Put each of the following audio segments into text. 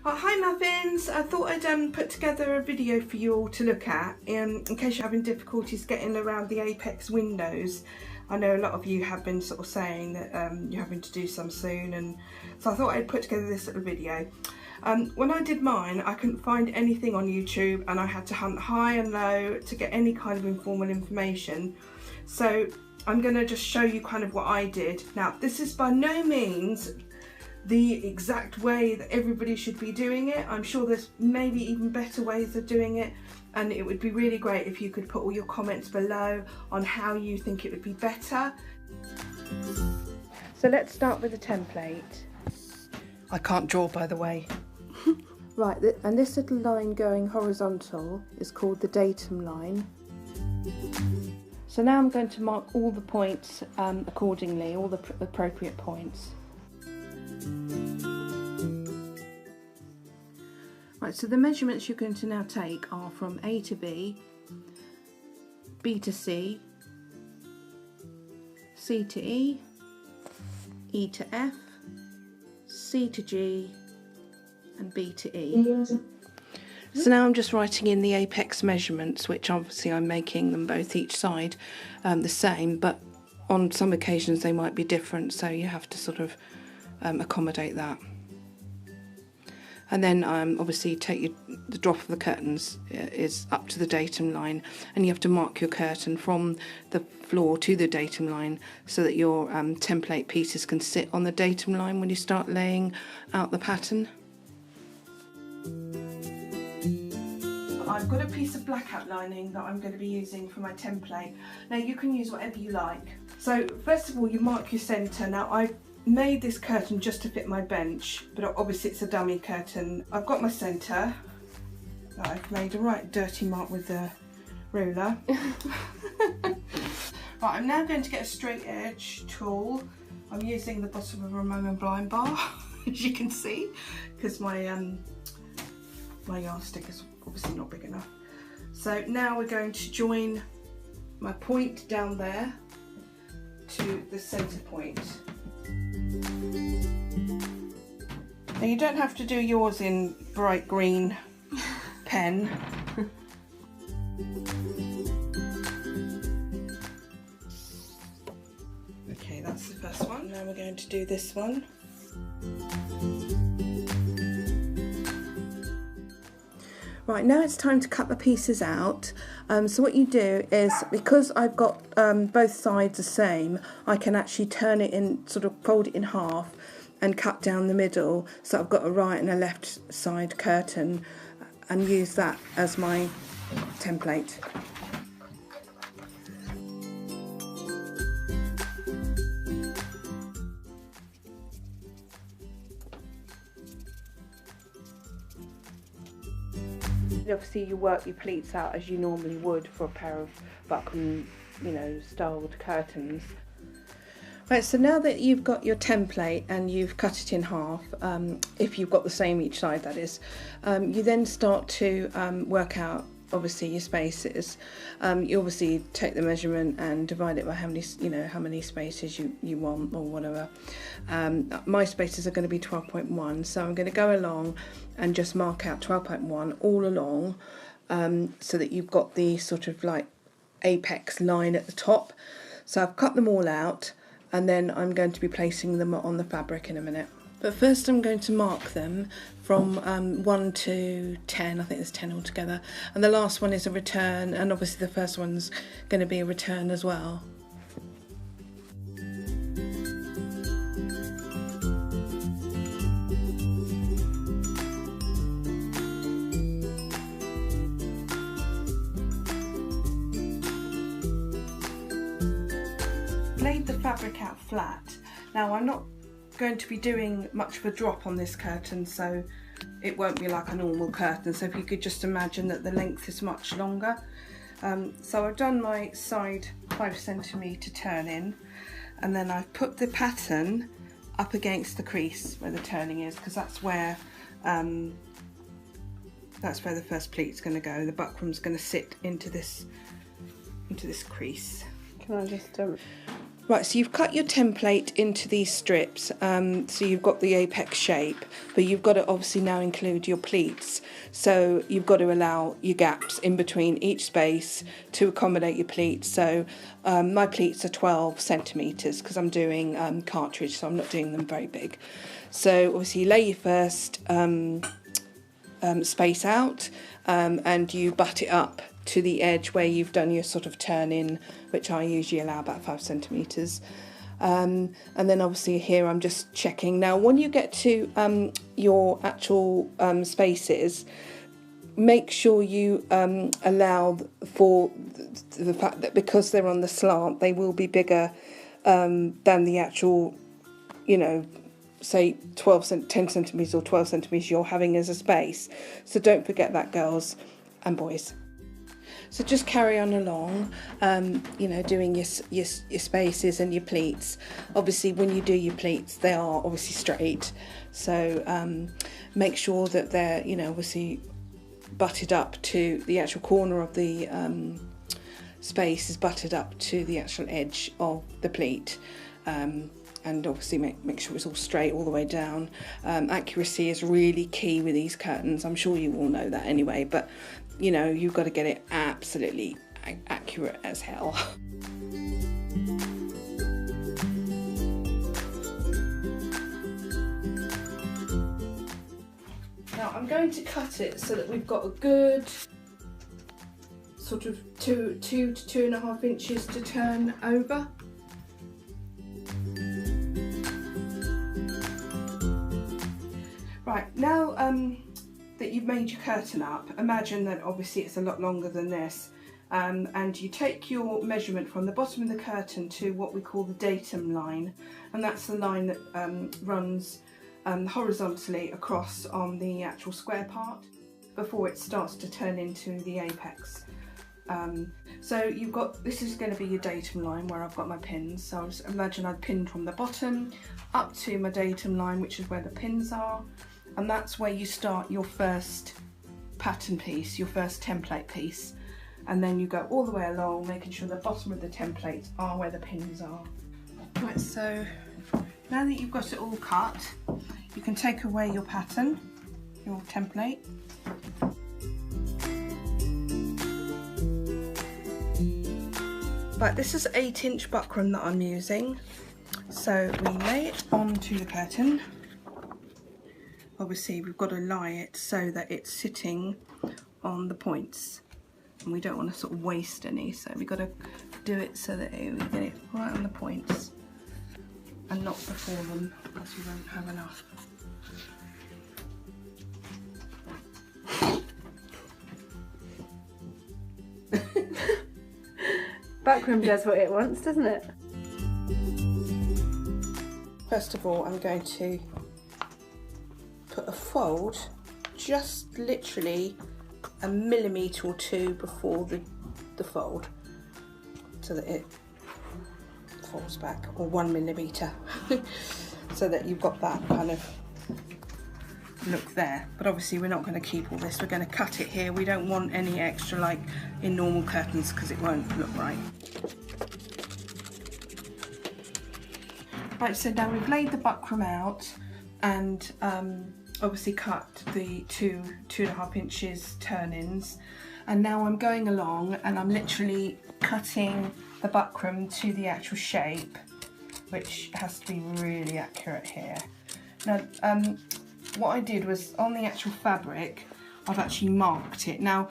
Oh, hi muffins! I thought I'd put together a video for you all to look at in case you're having difficulties getting around the Apex windows. I know a lot of you have been sort of saying that you're having to do some soon, and so I thought I'd put together this little video. When I did mine, I couldn't find anything on YouTube and I had to hunt high and low to get any kind of informal information. So I'm going to just show you kind of what I did. Now, this is by no means the exact way that everybody should be doing it. I'm sure there's maybe even better ways of doing it, and it would be really great if you could put all your comments below on how you think it would be better. So let's start with the template. I can't draw, by the way. Right, and this little line going horizontal is called the datum line. So now I'm going to mark all the points accordingly, all the appropriate points. Right, so the measurements you're going to now take are from A to B, B to C, C to E, E to F, C to G, and B to E. So now I'm just writing in the apex measurements, which obviously I'm making them both each side the same, but on some occasions they might be different, so you have to sort of accommodate that. And then obviously take the drop of the curtains is up to the datum line, and you have to mark your curtain from the floor to the datum line so that your template pieces can sit on the datum line when you start laying out the pattern. I've got a piece of black outlining that I'm going to be using for my template. Now you can use whatever you like. So first of all, you mark your centre. Now I've made this curtain just to fit my bench, but obviously it's a dummy curtain. I've got my centre that I've made a right dirty mark with the ruler. Right, I'm now going to get a straight edge tool. I'm using the bottom of a Roman blind bar, as you can see, because my my yardstick is obviously not big enough. So now we're going to join my point down there to the centre point. Now you don't have to do yours in bright green pen. Okay, that's the first one. Now we're going to do this one. Right, now it's time to cut the pieces out. So what you do is, because I've got both sides the same, I can actually turn it in, sort of fold it in half and cut down the middle, so I've got a right and a left side curtain, and use that as my template. Obviously you work your pleats out as you normally would for a pair of buckram, styled curtains. Right, so now that you've got your template and you've cut it in half, if you've got the same each side that is, you then start to work out obviously your spaces. You obviously take the measurement and divide it by how many spaces you want or whatever. My spaces are going to be 12.1, so I'm going to go along and just mark out 12.1 all along, so that you've got the sort of like apex line at the top. So I've cut them all out, and then I'm going to be placing them on the fabric in a minute. But first I'm going to mark them from 1 to 10, I think there's 10 altogether, and the last one is a return, and obviously the first one's going to be a return as well. Laid the fabric out flat. Now I'm not going to be doing much of a drop on this curtain, so it won't be like a normal curtain, so if you could just imagine that the length is much longer. So I've done my side 5 centimetre turn in, and then I've put the pattern up against the crease where the turning is, because that's where the first pleat's going to go. The buckram's going to sit into this crease. Can I just Right, so you've cut your template into these strips, so you've got the apex shape, but you've got to obviously now include your pleats. So you've got to allow your gaps in between each space to accommodate your pleats. So my pleats are 12 centimetres because I'm doing cartridge, so I'm not doing them very big. So obviously you lay your first space out and you butt it up to the edge where you've done your sort of turn in, which I usually allow about 5 centimetres. And then obviously here I'm just checking. Now when you get to your actual spaces, make sure you allow for the fact that because they're on the slant, they will be bigger than the actual, you know, say 10 centimetres or 12 centimetres you're having as a space. So don't forget that, girls and boys. So just carry on along, you know, doing your spaces and your pleats. Obviously, when you do your pleats, they are obviously straight. So make sure that they're, you know, obviously butted up to the actual corner of the space is butted up to the actual edge of the pleat. And obviously make sure it's all straight all the way down. Accuracy is really key with these curtains. I'm sure you all know that anyway, but you know, you've got to get it absolutely accurate as hell. Now I'm going to cut it so that we've got a good sort of 2 to 2.5 inches to turn over. Right, now that you've made your curtain up, imagine that obviously it's a lot longer than this, and you take your measurement from the bottom of the curtain to what we call the datum line, and that's the line that runs horizontally across on the actual square part before it starts to turn into the apex. So you've got, this is going to be your datum line where I've got my pins, so just imagine I've pinned from the bottom up to my datum line, which is where the pins are. And that's where you start your first pattern piece, your first template piece. And then you go all the way along, making sure the bottom of the templates are where the pins are. Right, so now that you've got it all cut, you can take away your pattern, your template. Right, this is 8-inch buckram that I'm using. So we lay it onto the curtain. Obviously we've got to lie it so that it's sitting on the points, and we don't want to sort of waste any, so we've got to do it so that we get it right on the points and not before them, because we won't have enough. Buckram does what it wants, doesn't it? First of all, I'm going to put a fold just literally a millimetre or two before the fold, so that it folds back, or 1 millimetre, so that you've got that kind of look there. But obviously we're not going to keep all this, we're going to cut it here. We don't want any extra like in normal curtains because it won't look right. Right, so now we've laid the buckram out and obviously cut the 2.5 inches turn-ins, and now I'm going along and I'm literally cutting the buckram to the actual shape, which has to be really accurate here. Now what I did was, on the actual fabric I've actually marked it. Now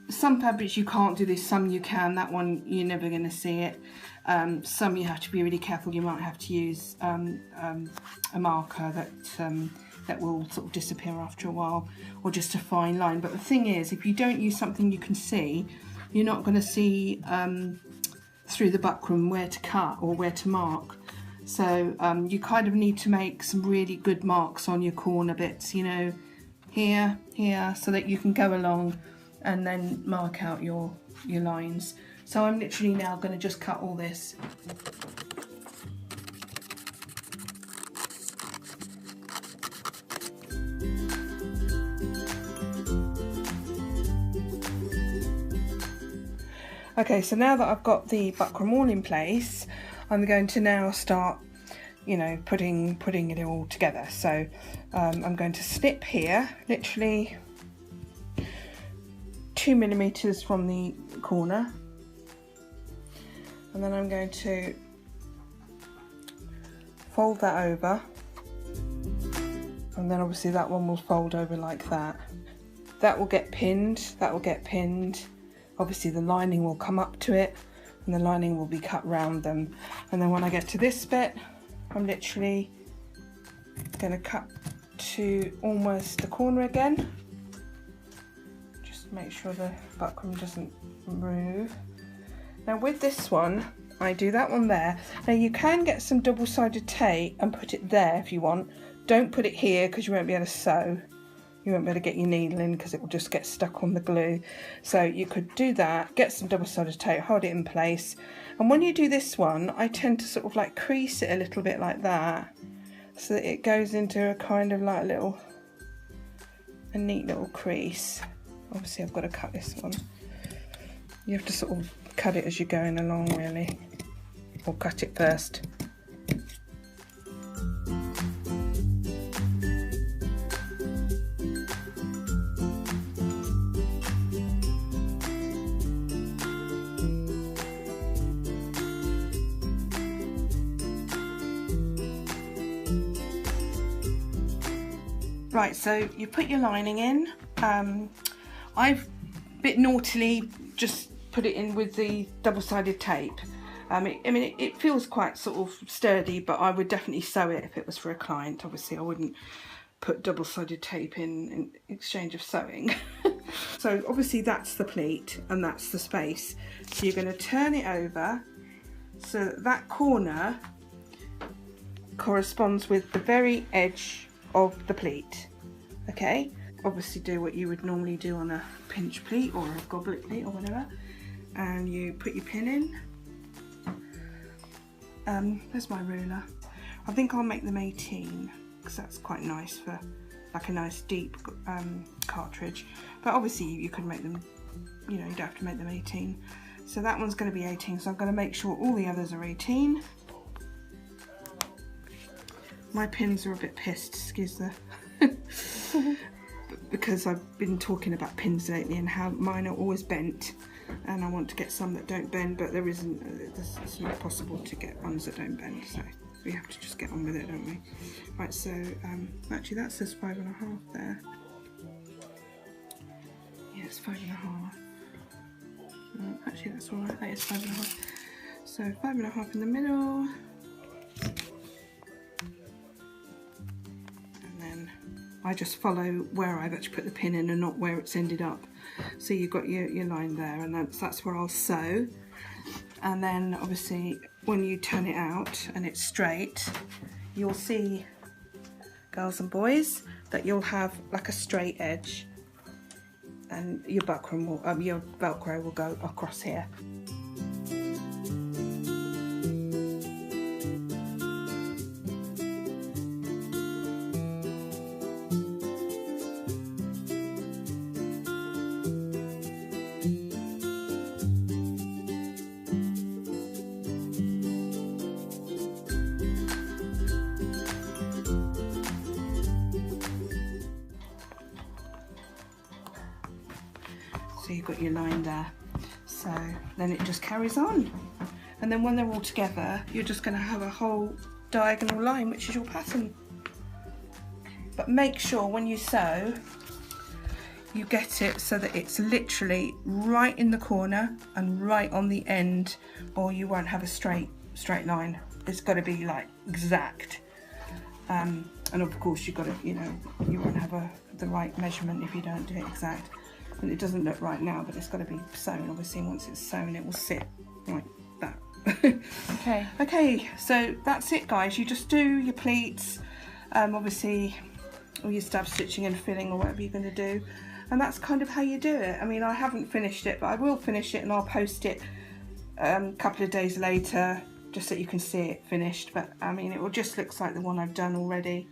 some fabrics you can't do this, some you can. That one you're never going to see it. Some you have to be really careful, you might have to use a marker that will sort of disappear after a while, or just a fine line. But the thing is, if you don't use something you can see, you're not going to see through the buckram where to cut or where to mark. So you kind of need to make some really good marks on your corner bits, you know, here, so that you can go along and then mark out your lines. So I'm literally now going to just cut all this. Okay, so now that I've got the buckram all in place, I'm going to now start, you know, putting it all together. So I'm going to snip here, literally 2 millimeters from the corner, and then I'm going to fold that over, and then obviously that one will fold over like that. That will get pinned, that will get pinned. Obviously the lining will come up to it and the lining will be cut round them. And then when I get to this bit, I'm literally going to cut to almost the corner again. Just make sure the buckram doesn't move. Now with this one, I do that one there. Now you can get some double-sided tape and put it there if you want. Don't put it here because you won't be able to sew. You won't be able to get your needle in because it will just get stuck on the glue. So you could do that, get some double-sided tape, hold it in place. And when you do this one, I tend to sort of like crease it a little bit like that, so that it goes into a kind of like a neat little crease. Obviously I've got to cut this one. You have to sort of cut it as you're going along really, or cut it first. Right, so you put your lining in. I've a bit naughtily just put it in with the double-sided tape. I mean, it feels quite sort of sturdy, but I would definitely sew it if it was for a client. Obviously, I wouldn't put double-sided tape in exchange of sewing. So obviously that's the pleat and that's the space. So you're going to turn it over so that corner corresponds with the very edge of the pleat. Okay, obviously do what you would normally do on a pinch pleat or a goblet pleat or whatever, and you put your pin in. There's my ruler. I think I'll make them 18 because that's quite nice for like a nice deep cartridge, but obviously you could make them, you know, you don't have to make them 18. So that one's going to be 18, so I'm going to make sure all the others are 18. My pins are a bit pissed, excuse the because I've been talking about pins lately and how mine are always bent, and I want to get some that don't bend, but there isn't. It's not possible to get ones that don't bend, so we have to just get on with it, don't we? Right, so actually that says 5.5 there. Yeah, it's 5.5. Actually that's all right. That is 5.5. So 5.5 in the middle. I just follow where I've actually put the pin in and not where it's ended up. So you've got your line there, and that's where I'll sew. And then obviously when you turn it out and it's straight, you'll see, girls and boys, that you'll have like a straight edge, and your buckram will, your Velcro will go across here. So you've got your line there, so then it just carries on, and then when they're all together you're just going to have a whole diagonal line, which is your pattern. But make sure when you sew you get it so that it's literally right in the corner and right on the end, or you won't have a straight line. It's got to be like exact, and of course you've got to, you know, you won't have the right measurement if you don't do it exact. And it doesn't look right now, but it's got to be sewn. Obviously once it's sewn it will sit like that. Okay, so that's it guys. You just do your pleats, obviously all your stab stitching and filling or whatever you're going to do, and that's kind of how you do it. I mean, I haven't finished it, but I will finish it and I'll post it a couple of days later just so you can see it finished. But I mean, it will just looks like the one I've done already.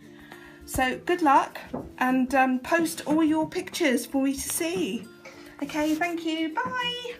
So good luck, and post all your pictures for me to see. Okay, thank you, bye.